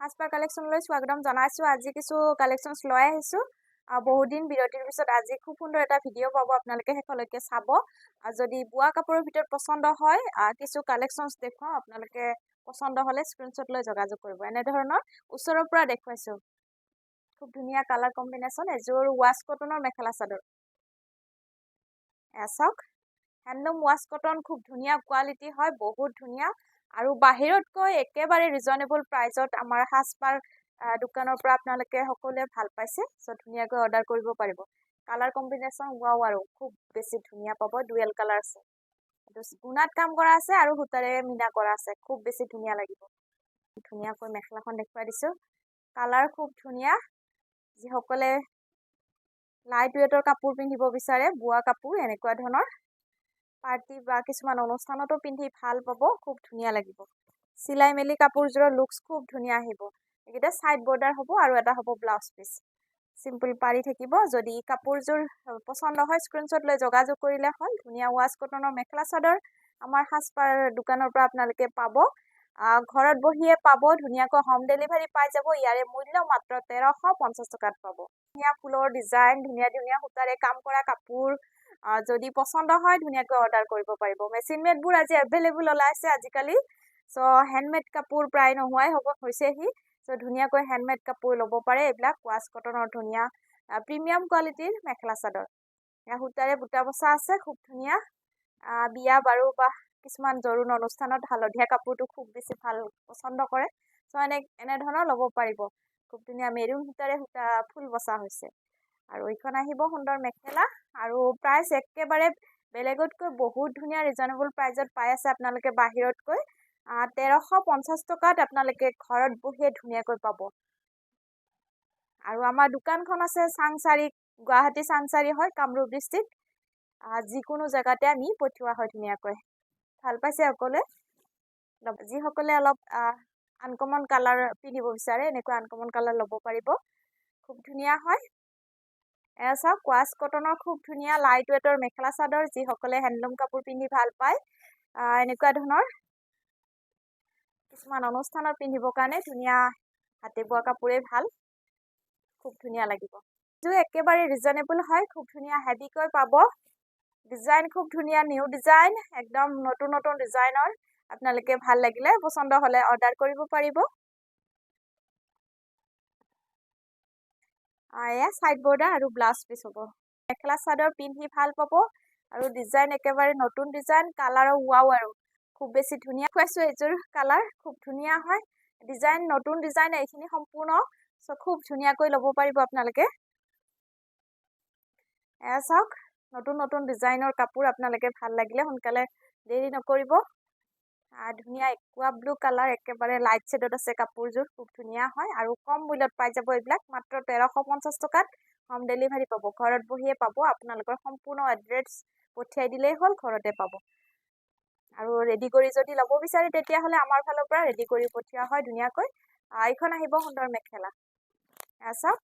সাজপাৰ কালেকশ্যনলৈ স্বাগতম জনাইছোঁ। আজি কিছু কালেকশ্যনছ লৈ আহিছোঁ। বহুত দিন বিৰতিৰ পিছত আজি খুব সুন্দৰ এটা ভিডিঅ' পাব, আপোনালোকে শেষলৈকে চাব। যদি বোৱা কাপোৰৰ ভিতৰত পচন্দ হয়, কিছু কালেকশ্যনছ দেখুৱাওঁ, আপোনালোকে পচন্দ হ'লে স্ক্ৰীনশ্বট লৈ যোগাযোগ কৰিব। এনেধৰণৰ ওচৰৰ পৰা দেখুৱাইছোঁ। খুব ধুনীয়া কালাৰ কম্বিনেশ্যন, এযোৰ ৱাছ কটনৰ মেখেলা চাদৰ। চাওক, হেণ্ডলুম ৱাছ কটন, খুব ধুনীয়া কোৱালিটি হয়, বহুত ধুনীয়া। আৰু বাহিৰতকৈ একেবাৰে ৰিজনেবল প্ৰাইজত আমাৰ সাজপাৰ দোকানৰ পৰা আপোনালোকে সকলোৱে ভাল পাইছে। চ' ধুনীয়াকৈ অৰ্ডাৰ কৰিব পাৰিব। কালাৰ কম্বিনেশ্যন ৱাও, আৰু খুব বেছি ধুনীয়া পাব। ডুৱেল কালাৰ আছে, গুণাত কাম কৰা আছে আৰু সূতাৰে মিনা কৰা আছে। খুব বেছি ধুনীয়া লাগিব। ধুনীয়াকৈ মেখেলাখন দেখুৱাই দিছোঁ। কালাৰ খুব ধুনীয়া। যিসকলে লাইট ৱেটৰ কাপোৰ পিন্ধিব বিচাৰে, বোৱা কাপোৰ এনেকুৱা ধৰণৰ পাৰ্টি বা কিছুমান অনুষ্ঠানতো পিন্ধি ভাল পাব, খুব ধুনীয়া লাগিব। চিলাই মেলি কাপোৰযোৰৰ লুকছ খুব ধুনীয়া আহিব। এইকেইটা ছাইড বৰ্ডাৰ হ'ব আৰু এটা হ'ব ব্লাউজ পিচ। চিম্পল পাৰি থাকিব। যদি কাপোৰযোৰ পচন্দ হয়, স্ক্ৰীনশ্বট লৈ যোগাযোগ কৰিলে হ'ল। ধুনীয়া ৱাছ কটনৰ মেখেলা চাদৰ আমাৰ সাজপাৰ দোকানৰ পৰা আপোনালোকে পাব। ঘৰত বহিয়ে পাব, ধুনীয়াকৈ হোম ডেলিভাৰী পাই যাব। ইয়াৰে মূল্য মাত্ৰ 1350 টকাত পাব। ধুনীয়া ফুলৰ ডিজাইন, ধুনীয়া ধুনীয়া সূতাৰে কাম কৰা কাপোৰ। যদি পচন্দ হয়, ধুনীয়াকৈ অৰ্ডাৰ কৰিব পাৰিব। মেচিন মেডবোৰ আজি এভেইলেবল ওলাইছে আজিকালি। চ' হেণ্ডমেড কাপোৰ প্ৰায় নোহোৱাই হৈছেহি। চ' ধুনীয়াকৈ হেণ্ডমেড কাপোৰ ল'ব পাৰে। এইবিলাক ৱাছ কটনৰ ধুনীয়া প্ৰিমিয়াম কোৱালিটিৰ মেখেলা চাদৰ। সূতাৰে বুটা বচা আছে, খুব ধুনীয়া। বিয়া বাৰু বা কিছুমান জৰুৰী অনুষ্ঠানত হালধীয়া কাপোৰটো খুব বেছি ভাল পচন্দ কৰে। চ' এনেধৰণৰ ল'ব পাৰিব। খুব ধুনীয়া মেৰুন সূতাৰে ফুল বচা হৈছে। আৰু এইখন আহিব সুন্দৰ মেখেলা। আৰু প্ৰাইচ একেবাৰে বেলেগতকৈ বহুত ধুনীয়া ৰিজনেবল প্ৰাইজত পাই আছে আপোনালোকে বাহিৰতকৈ। 1350 টকাত আপোনালোকে ঘৰত বহিয়ে ধুনীয়াকৈ পাব। আৰু আমাৰ দোকানখন আছে চাংচাৰি, গুৱাহাটী চাংচাৰি হয়, কামৰূপ ডিষ্ট্ৰিক্ট। যিকোনো জেগাতে আমি পঠিওৱা হয় ধুনীয়াকৈ। ভাল পাইছে সকলোৱে? যিসকলে অলপ আনকমন কালাৰ পিন্ধিব বিচাৰে, এনেকুৱা আনকমন কালাৰ ল'ব পাৰিব। খুব ধুনীয়া হয়। চাওক, ৱাছ কটনৰ খুব ধুনীয়া লাইট ৱেটৰ মেখেলা চাদৰ। যিসকলে হেণ্ডলুম কাপোৰ পিন্ধি ভাল পায়, এনেকুৱা ধৰণৰ কিছুমান অনুষ্ঠানত পিন্ধিবৰ কাৰণে ধুনীয়া হাতে বোৱা কাপোৰেই ভাল। খুব ধুনীয়া লাগিব। একেবাৰে ৰিজনেবল হয়, খুব ধুনীয়া হেভিকৈ পাব। ডিজাইন খুব ধুনীয়া, নিউ ডিজাইন, একদম নতুন নতুন ডিজাইনৰ। আপোনালোকে ভাল লাগিলে পচন্দ হ'লে অৰ্ডাৰ কৰিব পাৰিব। এয়া ছাইড বৰ্ডাৰ আৰু ব্লাউজ পিচ হ'ব। মেখেলা চাদৰ পিন্ধি ভাল পাব। আৰু ডিজাইন একেবাৰে নতুন ডিজাইন, কালাৰৰ ৱাও, আৰু খুব বেছি ধুনীয়া। খুৱাইছোঁ এইযোৰ কালাৰ, খুব ধুনীয়া হয়। ডিজাইন নতুন ডিজাইন, এইখিনি সম্পূৰ্ণ। চ' খুব ধুনীয়াকৈ ল'ব পাৰিব আপোনালোকে। চাওক, নতুন নতুন ডিজাইনৰ কাপোৰ। আপোনালোকে ভাল লাগিলে সোনকালে দেৰি নকৰিব। ধুনীয়া একুৱা ব্লু কালাৰ, একেবাৰে লাইট শ্বেডত আছে কাপোৰযোৰ। খুব ধুনীয়া হয় আৰু কম মূল্যত পাই যাব এইবিলাক। মাত্ৰ 1350 টকাত হোম ডেলিভাৰী পাব। ঘৰত বহিয়ে পাব। আপোনালোকৰ সম্পূৰ্ণ এড্ৰেছ পঠিয়াই দিলেই হ'ল, ঘৰতে পাব। আৰু ৰেডি কৰি যদি ল'ব বিচাৰে, তেতিয়াহ'লে আমাৰ ফালৰ পৰা ৰেডি কৰি পঠিওৱা হয় ধুনীয়াকৈ। এইখন আহিব সুন্দৰ মেখেলা। চাওক,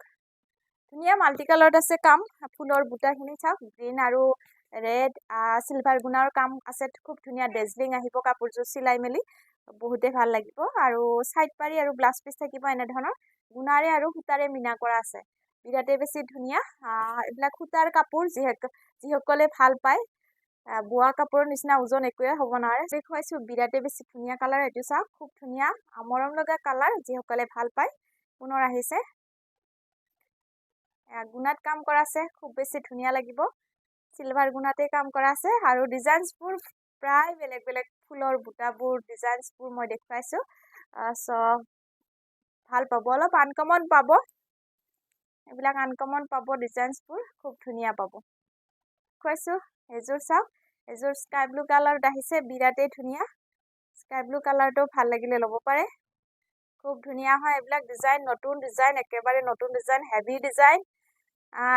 ধুনীয়া মাল্টি কালাৰত আছে কাম। ফুলৰ বুটাখিনি চাওক, গ্ৰীণ আৰু ৰেড, চিলভাৰ গুণাৰ কাম আছে। খুব ধুনীয়া ডেজলিং আহিব কাপোৰযোৰ চিলাই মেলি, বহুতে ভাল লাগিব। আৰু ছাইড পাৰি আৰু ব্লাউজ পিচ থাকিব এনেধৰণৰ। গুণাৰে আৰু সূতাৰে মিনা কৰা আছে। বিৰাটেই বেছি ধুনীয়া। এইবিলাক সূতাৰ কাপোৰ, যিসকলে ভাল পায়। বোৱা কাপোৰৰ নিচিনা ওজন একোৱে হ'ব নোৱাৰে। দেখুৱাইছোঁ, বিৰাটেই বেছি ধুনীয়া কালাৰ। এইটো চাওক, খুব ধুনীয়া মৰম লগা কালাৰ। যিসকলে ভাল পায়, পুনৰ আহিছে। গুণাত কাম কৰা আছে, খুব বেছি ধুনীয়া লাগিব। চিলভাৰ গুণাতে কাম কৰা আছে। আৰু ডিজাইনছবোৰ প্ৰায় বেলেগ বেলেগ। ফুলৰ বুটাবোৰ, ডিজাইনছবোৰ মই দেখুৱাইছোঁ। চ' ভাল পাব, অলপ আনকমন পাব। এইবিলাক আনকমন পাব, ডিজাইনছবোৰ খুব ধুনীয়া পাব। দেখুৱাইছোঁ এযোৰ চাওক, এযোৰ স্কাই ব্লু কালাৰত আহিছে, বিৰাটেই ধুনীয়া। স্কাই ব্লু কালাৰটো ভাল লাগিলে ল'ব পাৰে। খুব ধুনীয়া হয় এইবিলাক ডিজাইন, নতুন ডিজাইন, একেবাৰে নতুন ডিজাইন, হেভি ডিজাইন।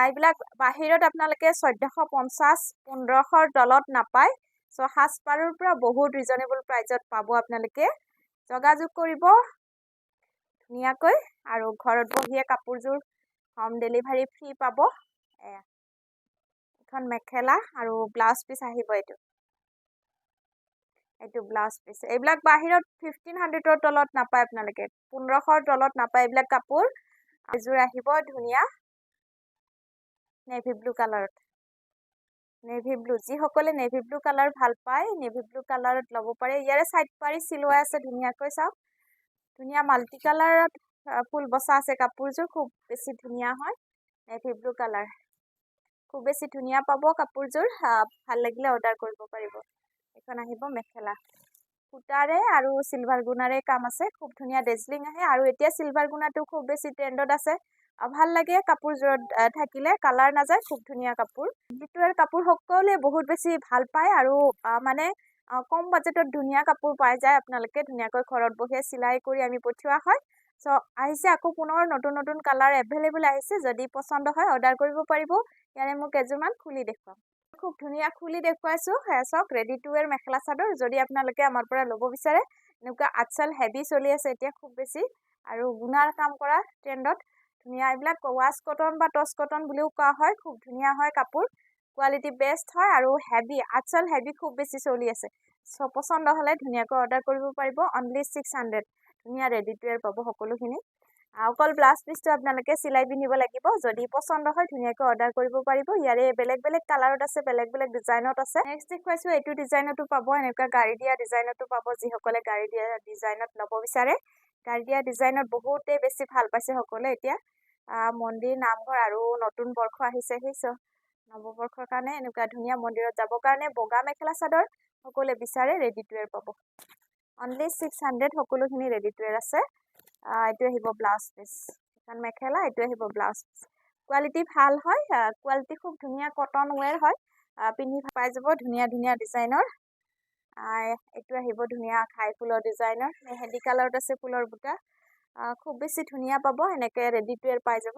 এইবিলাক বাহিৰত আপোনালোকে 1450, 1500ৰ তলত নাপায়। চ' সাজপাৰৰ পৰা বহুত ৰিজনেবল প্ৰাইজত পাব আপোনালোকে। যোগাযোগ কৰিব ধুনীয়াকৈ। আৰু ঘৰত বহিয়ে কাপোৰযোৰ হোম ডেলিভাৰী ফ্ৰী পাব। এখন মেখেলা আৰু ব্লাউজ পিচ আহিব। এইটো এইটো ব্লাউজ পিচ এইবিলাক বাহিৰত 1500ৰ তলত নাপায় আপোনালোকে 1500ৰ তলত নাপায় এইবিলাক কাপোৰ এযোৰ আহিব ধুনীয়া নেভি ব্লু কালাৰত নেভি ব্লু যিসকলে নেভি ব্লু কালাৰ ভাল পায় নেভি ব্লু কালাৰত ল'ব পাৰে ইয়াৰে সাইড পাৰি চিলোৱা আছে ধুনীয়াকৈ চাওক ধুনীয়া মাল্টি কালাৰত ফুল বসা আছে কাপোৰযোৰ খুব বেছি ধুনীয়া হয় নেভি ব্লু কালাৰ খুব বেছি ধুনীয়া পাব কাপোৰযোৰ ভাল লাগিলে অৰ্ডাৰ কৰিব পাৰিব এখন আহিব মেখেলা সূতাৰে আৰু সিলভাৰ গুণাৰে কাম আছে খুব ধুনীয়া ডেজলিং আহে আৰু এতিয়া সিলভাৰ গুণাটো খুব বেছি ট্ৰেন্ডত আছে ভাল লাগে কাপোৰযোৰত থাকিলে কালাৰ নাযায় খুব ধুনীয়া কাপোৰ বিটুৱাৰ কাপোৰ সকলোৱে বহুত বেছি ভাল পায় আৰু মানে কম বাজেটত ধুনীয়া কাপোৰ পাই যায় আপোনালোকে ধুনীয়াকৈ ঘৰত বহি সিলাই কৰি আমি পঠিওৱা হয় সো আহিছে আকৌ পুনৰ নতুন নতুন কালাৰ এভেইলেবল আহিছে যদি পছন্দ হয় অৰ্ডাৰ কৰিব পাৰিব ইয়াৰে মোক এজোৰমান খুলি দেখুৱাম খুব ধুনীয়া খুলি দেখুৱাইছো চাওক ৰেডি টু ৱেৰ মেখেলা চাদৰ যদি আপোনালোকে আমাৰ পৰা ল'ব বিচাৰে এনেকুৱা আচল হেভি চলি আছে এতিয়া খুব বেছি আৰু গুণাৰ কাম কৰা ট্ৰেন্ডত ধুনীয়া এইবিলাক ৱাছ কটন বা টচ কটন বুলিও কোৱা হয় খুব ধুনীয়া হয় কাপোৰ কোৱালিটি বেষ্ট হয় আৰু হেভি আচল হেভি খুব বেছি চলি আছে সো পছন্দ হলে ধুনীয়াকৈ অৰ্ডাৰ কৰিব পাৰিব অনলি 600 ধুনীয়া ৰেডি টু ৱেৰ পাব সকলোখিনি অকল ব্লাউজ পিচটো আপোনালোকে চিলাই পিন্ধিব লাগিব যদি পছন্দ হয় ধুনীয়াকৈ অৰ্ডাৰ কৰিব পাৰিব ইয়াৰে বেলেগ বেলেগ কালাৰত আছে বেলেগ বেলেগ ডিজাইনত আছে নেক্সট দেখুৱাইছো এইটো ডিজাইনতো পাব এনেকুৱা গাড়ী দিয়া ডিজাইনতো পাব যিসকলে গাড়ী দিয়া ডিজাইনত ল'ব বিচাৰে গাড়ী দিয়া ডিজাইনত বহুতে বেছি ভাল পাইছে সকলোৱে এতিয়া মন্দিৰ নামঘৰ আৰু নতুন বৰ্ষ আহিছে সেই নৱবৰ্ষৰ কাৰণে এনেকুৱা ধুনীয়া মন্দিৰত যাবৰ কাৰণে বগা মেখেলা চাদৰ সকলোৱে বিচাৰে ৰেডি টু ৱেৰ পাব অনলি 600 সকলোখিনি ৰেডি টু ৱেৰ আছে এইটো আহিব ব্লাউজ পিচ এখন মেখেলা এইটো আহিব ব্লাউজ পিচ কোৱালিটি ভাল হয় কোৱালিটি খুব ধুনীয়া কটন ৱেৰ হয় পিন্ধি পাই যাব ধুনীয়া ধুনীয়া ডিজাইনৰ এইটো আহিব ধুনীয়া খাই ফুলৰ ডিজাইনৰ মেহেন্দি কালাৰত আছে ফুলৰ বুটা খুব বেছি ধুনীয়া পাব এনেকৈ ৰেডি টু ৱেৰ পাই যাব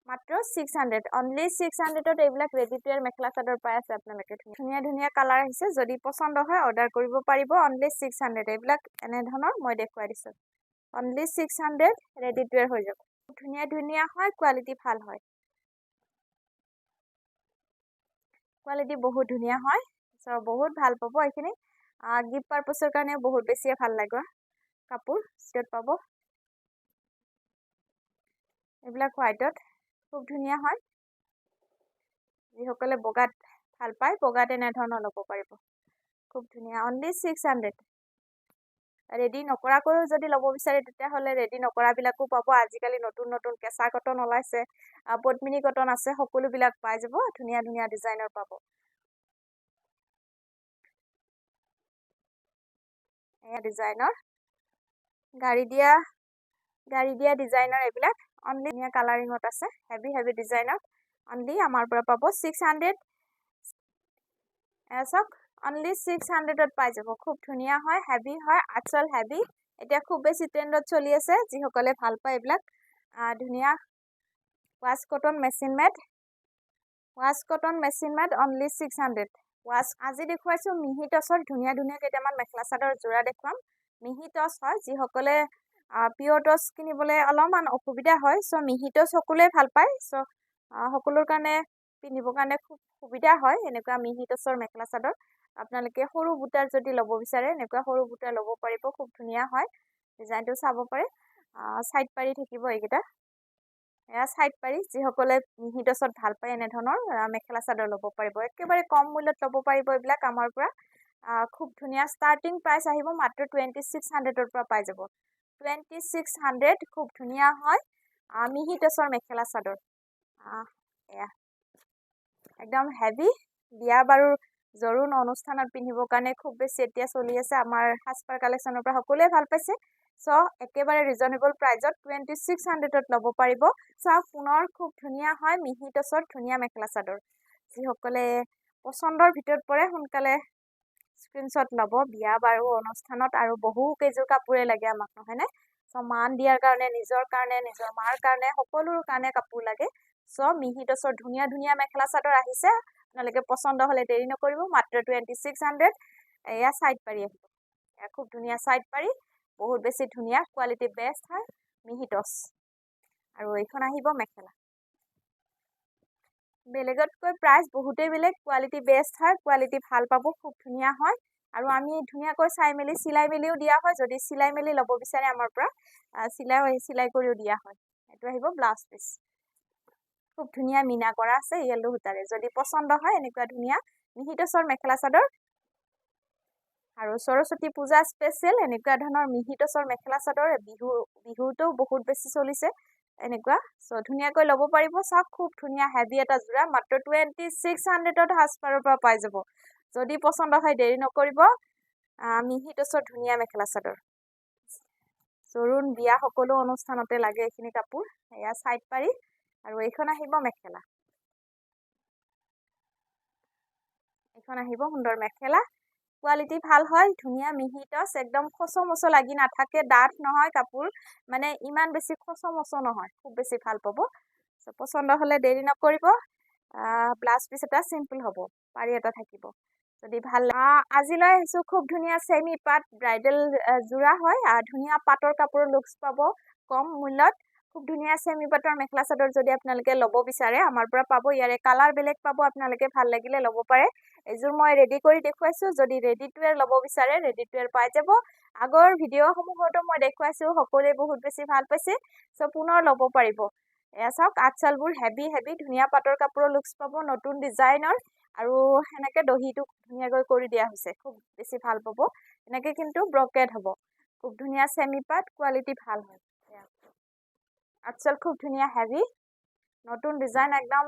মাত্ৰ 600 অনলি 600ত এইবিলাক ৰেডি টু ৱেৰ মেখেলা চাদৰ পাই আছে আপোনালোকে ধুনীয়া ধুনীয়া কালাৰ আহিছে যদি পছন্দ হয় অৰ্ডাৰ কৰিব পাৰিব অনলি 600 এইবিলাক এনেধৰণৰ মই দেখুৱাই দিছোঁ অনলি 600 ৰেডি টু ৱেৰ হৈ যাব ধুনীয়া ধুনীয়া হয় কোৱালিটি ভাল হয় কোৱালিটি বহুত ধুনীয়া হয় চ' বহুত ভাল পাব এইখিনি গিফ্ট পাৰপছৰ কাৰণে বহুত বেছিয়ে ভাল লাগে কাপোৰ ষ্টেট পাব এইবিলাক হোৱাইটত খুব ধুনীয়া হয় যিসকলে বগাত ভাল পায় বগাত এনেধৰণৰ ল'ব পাৰিব খুব ধুনীয়া অনলি 600 ৰেডি নকৰাকৈও যদি ল'ব বিচাৰে তেতিয়াহ'লে ৰেডি নকৰাবিলাকো পাব আজিকালি নতুন নতুন কেঁচা কটন ওলাইছে পদ্মিনী কটন আছে সকলোবিলাক পাই যাব ধুনীয়া ধুনীয়া ডিজাইনৰ পাব এয়া ডিজাইনৰ গাড়ী দিয়া ডিজাইনৰ এইবিলাক অনলি ধুনীয়া কালাৰিঙত আছে হেভি হেভি ডিজাইনত অনলি আমাৰ পৰা পাব 600 চাওক অনলি 600ত পাই যাব খুব ধুনীয়া হয় হেভি হয় আচল হেভি এতিয়া খুব বেছি ট্ৰেন্ডত চলি আছে যিসকলে ভাল পায় এইবিলাক ধুনীয়া wash cotton machine made only 600 আজি দেখুৱাইছো মিহি টচৰ ধুনীয়া ধুনীয়া কেইটামান মেখেলা চাদৰ যোৰা দেখুৱাম মিহি টচ হয় যিসকলে পিয়ৰ টচ কিনিবলৈ অলপমান অসুবিধা হয় চ' মিহি টচ সকলোৱে ভাল পায় চ' সকলোৰ কাৰণে পিন্ধিবৰ কাৰণে খুব সুবিধা হয় এনেকুৱা মিহি টচৰ মেখেলা চাদৰ আপোনালোকে সৰু বুটাৰ যদি ল'ব বিচাৰে এনেকুৱা সৰু বুটাৰ ল'ব পাৰিব খুব ধুনীয়া হয় ডিজাইনটো চাব পাৰে সাইড পাৰি থাকিব এইকেইটা এয়া সাইড পাৰি যিসকলে মিহি টচত ভাল পায় এনেধৰণৰ মেখেলা চাদৰ ল'ব পাৰিব একেবাৰে কম মূল্যত ল'ব পাৰিব এইবিলাক আমাৰ পৰা খুব ধুনীয়া ষ্টাৰ্টিং প্ৰাইচ আহিব মাত্ৰ 2600ৰ পৰা পাই যাব 2600 খুব ধুনীয়া হয় মিহি টচৰ মেখেলা চাদৰ এয়া একদম হেভি বিয়া বাৰু জৰুৰী অনুষ্ঠানত পিন্ধিবৰ কাৰণে খুব বেছি এতিয়া চলি আছে আমাৰ সাজপাৰ কালেকশ্যনৰ পৰা সকলোৱে ভাল পাইছে চ' একেবাৰে ৰিজনেবল প্ৰাইজত 2600ত ল'ব পাৰিব চাওক পুনৰ খুব ধুনীয়া হয় মিহি টচৰ ধুনীয়া মেখেলা চাদৰ যিসকলে পচন্দৰ ভিতৰত পৰে সোনকালে স্ক্ৰীনশ্বট ল'ব বিয়া বাৰু অনুষ্ঠানত আৰু বহু কেইযোৰ কাপোৰে লাগে আমাক নহয়নে চ' মান দিয়াৰ কাৰণে নিজৰ মাৰ কাৰণে সকলোৰ কাৰণে কাপোৰ লাগে চ' মিহি টচৰ ধুনীয়া ধুনীয়া মেখেলা চাদৰ আহিছে আপোনালোকে পচন্দ হ'লে দেৰি নকৰিব মাত্ৰ 2600 এয়া সাইড পাৰি আহিব এয়া খুব ধুনীয়া সাইড পাৰি বহুত বেছি ধুনীয়া কোৱালিটি বেষ্ট হয় মিহি টচ আৰু এইখন আহিব মেখেলা বেলেগতকৈ প্ৰাইচ বহুতেই বেলেগ কোৱালিটি বেষ্ট হয় কোৱালিটি ভাল পাব খুব ধুনীয়া হয় আৰু আমি ধুনীয়াকৈ চাই মেলি চিলাই মেলিও দিয়া হয় যদি চিলাই মেলি ল'ব বিচাৰে আমাৰ পৰা চিলাই কৰিও দিয়া হয় এইটো আহিব ব্লাউজ পিচ খুব ধুনীয়া মিনা কৰা আছে য়েল্লো সূতাৰে যদি পছন্দ হয় এনেকুৱা ধুনীয়া মিহি টচৰ মেখেলা চাদৰ আৰু সৰস্বতী পূজা স্পেচিয়েল এনেকুৱা ধৰণৰ মিহি টচৰ মেখেলা চাদৰ বিহুটো বহুত বেছি চলিছে এনেকুৱা ধুনীয়াকৈ ল'ব পাৰিব চাওক খুব ধুনীয়া হেভি এটা যোৰা মাত্ৰ 2600ত হাজপাৰৰ পৰা পাই যাব যদি পছন্দ হয় দেৰি নকৰিব মিহি টচৰ ধুনীয়া মেখেলা চাদৰ জৰুণ বিয়া সকলো অনুষ্ঠানতে লাগে এইখিনি কাপোৰ এয়া সাইড পাৰি আৰু এইখন আহিব মেখেলা এইখন আহিব সুন্দৰ মেখেলা কোৱালিটি ভাল হয় ধুনীয়া মিহি টচ একদম খচমচ লাগি নাথাকে ডাঠ নহয় কাপোৰ মানে ইমান বেছি খচমচ নহয় খুব বেছি ভাল পাব পছন্দ হলে দেৰি নকৰিব ব্লাউজ পিচ এটা সিম্পল হ'ব পাৰি এটা থাকিব যদি ভাল আজিলৈ আহিছো খুব ধুনীয়া সেমি পাট ব্ৰাইডাল যোৰা হয় ধুনীয়া পাটৰ কাপোৰৰ লুকস পাব কম মূল্যত খুব ধুনীয়া সেমি পাটৰ মেখেলা চাদৰ যদি আপোনালোকে ল'ব বিচাৰে আমাৰ পৰা পাব ইয়াৰে কালাৰ বেলেগ পাব আপোনালোকে ভাল লাগিলে ল'ব পাৰে এইযোৰ মই ৰেডি কৰি দেখুৱাইছো যদি ৰেডি টু ওয়্যাৰ ল'ব বিচাৰে ৰেডি টু ওয়্যাৰ পাই যাব আগৰ ভিডিঅ'সমূহতো মই দেখুৱাইছো সকলোৱে বহুত বেছি ভাল পাইছে পুনৰ ল'ব পাৰিব এয়া চাওক আঁচলবোৰ হেভি ধুনীয়া পাটৰ কাপোৰৰ লুকস পাব নতুন ডিজাইনৰ আৰু সেনেকে দহিটো ধুনীয়াকৈ কৰি দিয়া হৈছে খুব বেছি ভাল পাব এনেকে কিন্তু ব্ৰকেট হ'ব খুব ধুনীয়া সেমি পাট কোৱালিটি ভাল হয় আঁচল খুব ধুনীয়া হেভি নতুন ডিজাইন একদম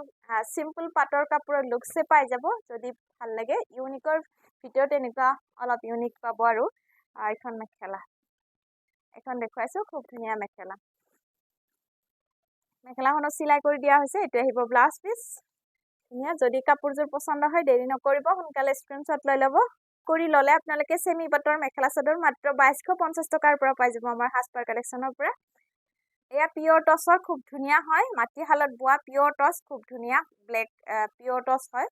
সিম্পল পাটৰ কাপোৰৰ লুকসে পাই যাব যদি ভাল লাগে ইউনিকৰ ভিতৰত এনেকুৱা অলপ ইউনিক পাব আৰু এইখন মেখেলা এখন দেখুৱাইছো খুব ধুনীয়া মেখেলাখনত চিলাই কৰি দিয়া হৈছে এইটো আহিব ব্লাউজ পিচ ধুনীয়া যদি কাপোৰযোৰ পছন্দ হয় দেৰি নকৰিব সোনকালে স্ক্ৰীনশ্বট লৈ ল'ব কৰি ল'লে আপোনালোকে সেমি পাটৰ মেখেলা চাদৰ মাত্ৰ 2250 টকাৰ পৰা পাই যাব আমাৰ হাজপাৰ কালেকশ্যনৰ পৰা এয়া পিয়ৰ টচৰ খুব ধুনীয়া হয় মাটিশালত বোৱা পিয়ৰ টচ খুব ধুনীয়া ব্লেক পিয়ৰ টচ হয়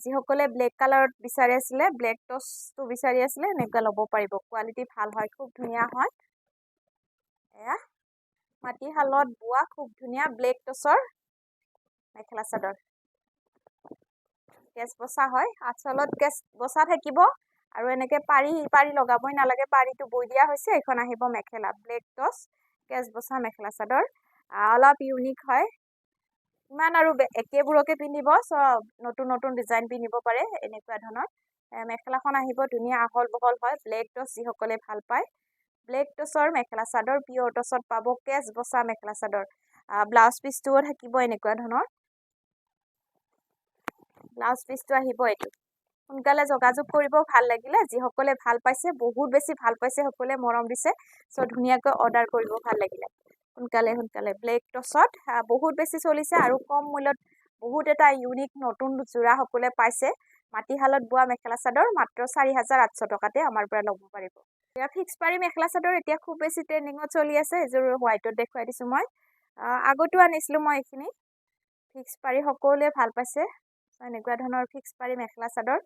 যিসকলে ব্লেক কালাৰত বিচাৰি আছিলে ব্লেক টচটো বিচাৰি আছিলে এনেকুৱা ল'ব পাৰিব কোৱালিটি ভাল হয় খুব ধুনীয়া হয় এয়া মাটিশালত বোৱা খুব ধুনীয়া ব্লেক টচৰ মেখেলা চাদৰ কেচ বসা হয় আঁচলত কেচ বসা থাকিব আৰু এনেকে পাৰি লগাবই নালাগে পাৰিটো বৈ দিয়া হৈছে এখন আহিব মেখেলা ব্লেক টচ কেচ বসা মেখেলা চাদৰ অলপ ইউনিক হয় ইমান আৰু একেবোৰকে পিন্ধিব সব নতুন ডিজাইন পিন্ধিব পাৰে এনেকুৱা ধৰণৰ মেখেলাখন আহিব ধুনীয়া আহল বহল হয় ব্লেক টচ যিসকলে ভাল পায় ব্লেক টচৰ মেখেলা চাদৰ পিয়ৰ টচত পাব কেচ বসা মেখেলা চাদৰ ব্লাউজ পিচটোও থাকিব এনেকুৱা ধৰণৰ ব্লাউজ পিচটো আহিব এইটো সোনকালে যোগাযোগ কৰিব ভাল লাগিলে যিসকলে ভাল পাইছে বহুত বেছি ভাল পাইছে সকলে মৰম দিছে ধুনীয়াকৈ অৰ্ডাৰ কৰিব ভাল লাগিলে সোনকালে ব্লেক টচত বহুত বেছি চলিছে আৰু কম মূল্যত বহুত এটা ইউনিক নতুন যোৰা সকলে পাইছে মাটিশালত বোৱা মেখেলা চাদৰ মাত্ৰ 4800 টকাতে আমাৰ পৰা ল'ব পাৰিব এয়া ফিক্স পাৰি মেখেলা চাদৰ এতিয়া খুব বেছি ট্ৰেন্ডিঙত চলি আছে এযোৰ হোৱাইটত দেখুৱাই দিছো মই আগতো আনিছিলো মই এইখিনি ফিক্স পাৰি সকলোৱে ভাল পাইছে এনেকুৱা ধৰণৰ ফিক্স পাৰি মেখেলা চাদৰ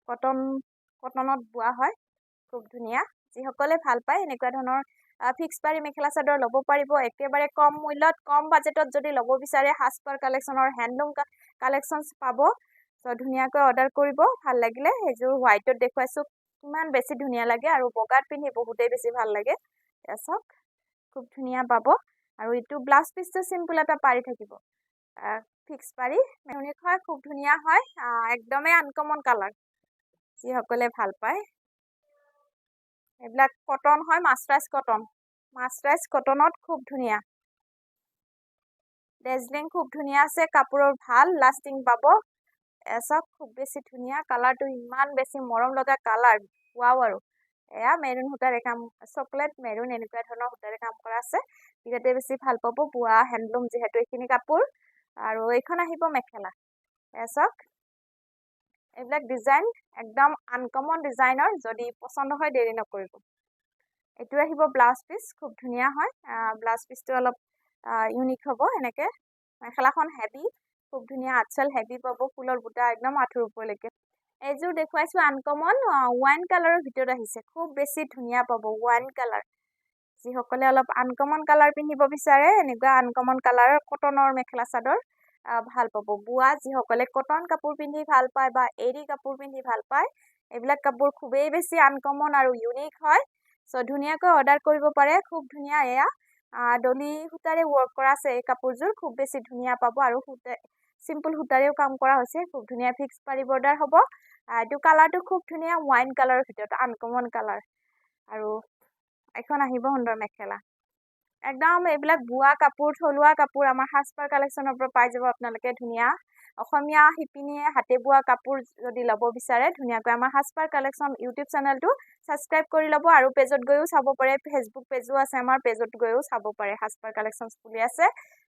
কটনত বোৱা হয় খুব ধুনীয়া যিসকলে ভাল পায় এনেকুৱা ধৰণৰ ফিক্স পাৰি মেখেলা চাদৰ ল'ব পাৰিব একেবাৰে কম মূল্যত কম বাজেটত যদি ল'ব বিচাৰে হাজপাৰ কালেকশ্যনৰ হেণ্ডলুম কালেকশ্যনছ পাব ধুনীয়াকৈ অৰ্ডাৰ কৰিব ভাল লাগিলে এযোৰ হোৱাইটত দেখুৱাইছো কিমান বেছি ধুনীয়া লাগে আৰু বগাত পিন্ধি বহুতেই বেছি ভাল লাগে চাওক খুব ধুনীয়া পাব আৰু এইটো ব্লাউজ পিচটো সিম্পল এটা পাৰি থাকিব ফিক্স পাৰি ইউনিক হয় খুব ধুনীয়া হয় একদমেই আনকমন কালাৰ যিসকলে ভাল পায় এইবিলাক কটন হয় মাছৰাইজ কটনত খুব ধুনীয়া ডেজলিং খুব ধুনীয়া আছে কাপোৰৰ ভাল লাষ্টিং পাব এসব খুব বেছি ধুনীয়া কালাৰটো ইমান বেছি মৰম লগা কালাৰ ওৱাও আৰু এয়া মেৰুন সূতাৰে কাম চকলেট মেৰুন এনেকুৱা ধৰণৰ সূতাৰে কাম কৰা আছে বিৰাটেই বেছি ভাল পাব বোৱা হেণ্ডলুম যিহেতু এইখিনি কাপোৰ আৰু এইখন আহিব মেখেলা এসব এইবিলাক ডিজাইন একদম আনকমন ডিজাইনৰ যদি পছন্দ হয় দেৰি নকৰিব এইটো আহিব ব্লাউজ পিচ খুব ধুনীয়া হয় ব্লাউজ পিচটো অলপ ইউনিক হ'ব এনেকে মেখেলাখন হেভি খুব ধুনীয়া আঁচল হেভি পাব ফুলৰ বুটা একদম আঁঠুৰ ওপৰলৈকে এইযোৰ দেখুৱাইছো আনকমন ওয়াইন কালাৰৰ ভিতৰত আহিছে খুব বেছি ধুনীয়া পাব ওয়াইন কালাৰ যিসকলে অলপ আনকমন কালাৰ পিন্ধিব বিচাৰে এনেকুৱা আনকমন কালাৰৰ কটনৰ মেখেলা চাদৰ ভাল পাব বোৱা যিসকলে কটন কাপোৰ পিন্ধি ভাল পায় বা এৰী কাপোৰ পিন্ধি ভাল পায় এইবিলাক কাপোৰ খুবেই বেছি আনকমন আৰু ইউনিক হয় চ' ধুনীয়াকৈ অৰ্ডাৰ কৰিব পাৰে খুব ধুনীয়া এয়া ডলি সূতাৰে ৱৰ্ক কৰা আছে এই কাপোৰযোৰ খুব বেছি ধুনীয়া পাব আৰু চিম্পল সূতাৰেও কাম কৰা হৈছে খুব ধুনীয়া ফিক্স পাৰি বৰ্ডাৰ হ'ব এইটো কালাৰটো খুব ধুনীয়া ওৱাইন কালাৰৰ ভিতৰত আনকমন কালাৰ আৰু এখন আহিব সুন্দৰ মেখেলা একদম এইবিলাক বোৱা কাপোৰ থলুৱা কাপোৰ আমাৰ সাজপাৰ কালেকশ্যনৰ পৰা পাই যাব আপোনালোকে ধুনীয়া অসমীয়া শিপিনীয়ে হাতে বোৱা কাপোৰ যদি ল'ব বিচাৰে ধুনীয়াকৈ আমাৰ সাজপাৰ কালেকশ্যন ইউটিউব চেনেলটো ছাবস্ক্ৰাইব কৰি ল'ব আৰু পেজত গৈও চাব পাৰে ফেচবুক পেজো আছে আমাৰ পেজত গৈও চাব পাৰে সাজপাৰ কালেকশ্যনছ বুলি আছে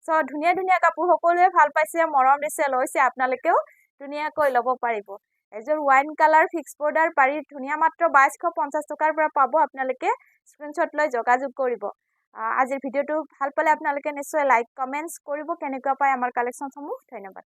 চ' ধুনীয়া ধুনীয়া কাপোৰ সকলোৱে ভাল পাইছে মৰম দিছে লৈছে আপোনালোকেও ধুনীয়াকৈ ল'ব পাৰিব এযোৰ ওৱাইন কালাৰ ফিক্স বৰ্ডাৰ পাৰি ধুনীয়া মাত্ৰ 2250 টকাৰ পৰা পাব আপোনালোকে স্ক্ৰীনশ্বট লৈ যোগাযোগ কৰিব আজিৰ ভিডিঅ'টো ভাল পালে আপোনালোকে নিশ্চয় লাইক কমেণ্টছ কৰিব কেনেকুৱা পায় আমাৰ কালেকশ্যনসমূহ ধন্যবাদ